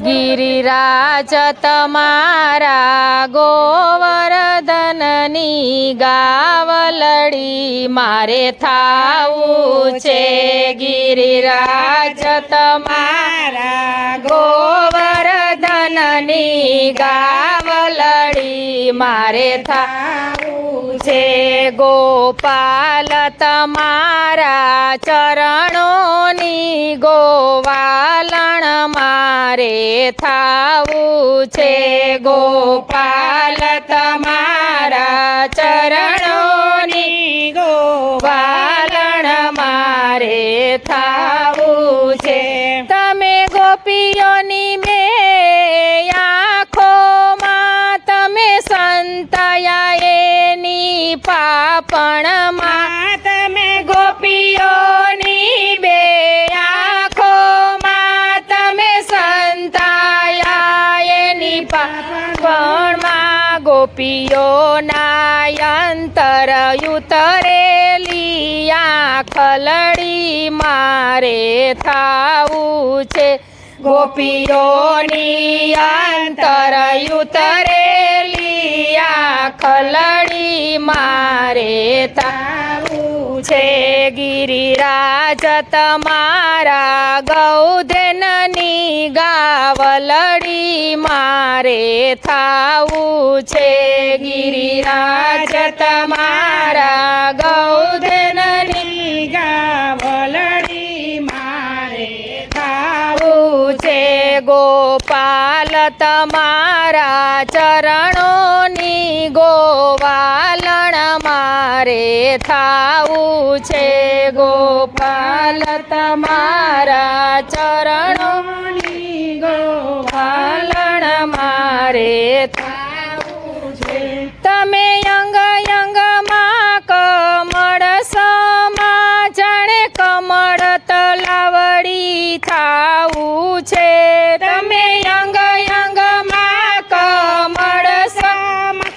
गिरिराज तमारा गोवर्धननी गावलड़ी मारे थावू छे। गिरिराज तमारा गोवर्धननी गावलड़ी मारे थावू छे। गोपाल तमारा चरणोनी गोवालण मारे थावू छे। गोपाल तमारा चरणोनी गोवालण मारे थावू छे। तमे गोपीओनी में आँखों तमे संताया एनी पापण मां। तमे गोपीओनी बे आँखों तमे संताया एनी पापण मां। गोपीओना अंतर उतरेली आँखलड़ी मारे थावू छे। गोपीओनी अंतर उतरेली आँखलड़ी मारे थावू छे। गिरिराज तमारा गौधननी गावलड़ी मारे थावू छे। गिरिराज तमारा गौधननी गावलड़ी मारे थावू छे। गोपाल तमारा चरणोनी गोवालण मारे थावू छे। गोपाल तमारा चरणोनी गोवालण मारे थावू छे। तमे अंग अंग मां कमळ समा जाणे कमळ तलावड़ी थावू छे। तमे अंग अंग मां कमळ समा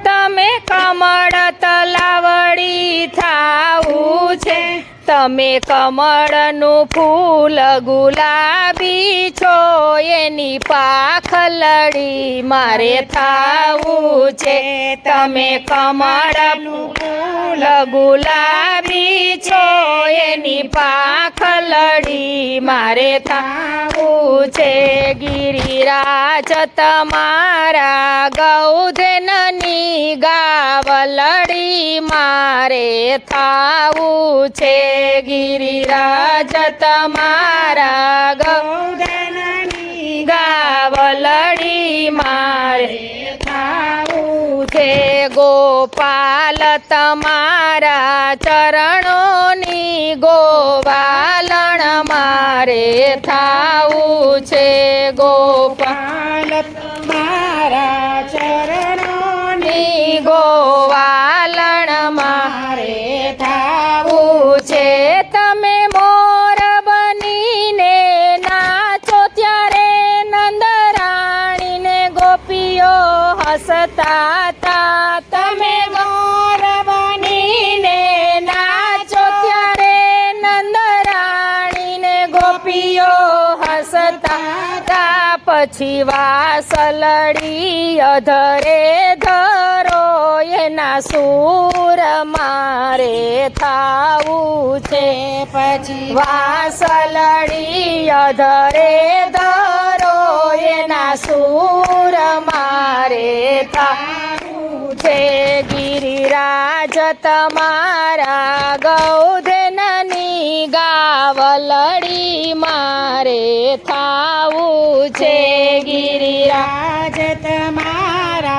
तमे कमळ तलावड़ी थावू छे। तमे कमळनु फूल गुलाबी छो एनी पाखलड़ी मारे थावू छे। तमे कमळनु फूल गुलाबी छो एनी पाखलड़ी मारे थावू छे। गिरिराज तमारा गौधननी गावलड़ी मारे थावू छे। गिरिराज तमारा गौधननी गावलड़ी मारे थावू छे। गोपाल तमारा चरणोनी गोवालण मारे थावू छे। गोपाल तमारा चरणोनी गोवालण मारे थावू छे। तमे मोर बनीने नाचो त्यारे नंदराणी ने गोपीओ हसता ता। तमे मोर बनीने नाचो त्यारे नंदराणी ने गोपीओ हसता ता। पछी वासलड़ी अधरे धरो एना सूर मारे थावू छे। पछी वासलड़ी अधरे धरो एना सूर मारे थावू छे। गिरिराज तमारा गौधननी गावलड़ी मारे थावू छे। गिरिराज तमारा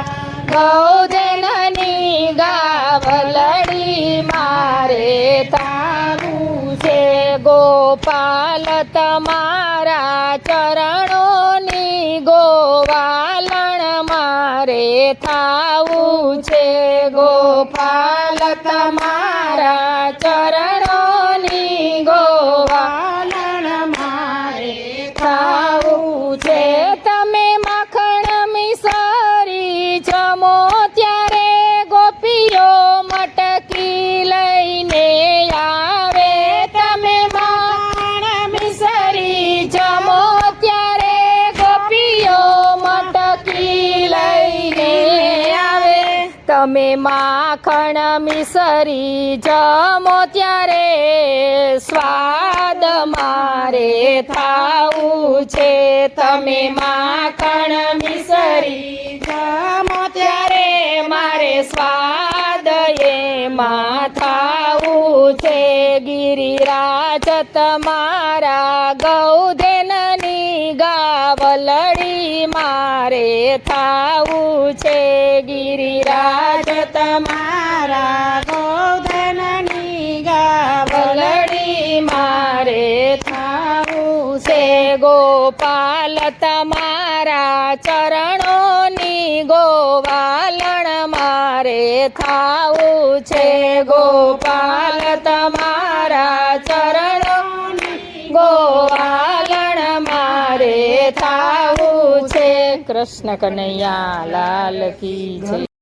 गौधननी गावलड़ी मारे थावू छे। गोपाल तमारा चरणोनी गोवालण मारे थावू छे। गोपाल तमारा चरणोनी गोवालण मारे थावू छे। तमे माखण मिसरी जमो त्यारे गोपीओ मटकी लईने आवे। तमे माखण मिसरी जमो त्यारे गोपी તમે માખણ મિસરી જમો ત્યારે સ્વાદ મારે થાવું છે. તમે માખણ મિસરી જમો ત્યારે મારે સ્વાદ એમાં થાવું છે. ગિરિરાજ તમારા ગૌધેનની ગાવલડી મારે થાવું છે. ગિરિરાજ તમારા ગૌધેનની ગાવલડી મારે થાવું છે. ગોપાલ તમારા ચરણોની ગોવાલણ મારે થાવું છે. ગોપાલ તમારા ચરણોની ગોવાલણ મારે થાવું છે. કૃષ્ણ કનૈયા લાલ કી જય.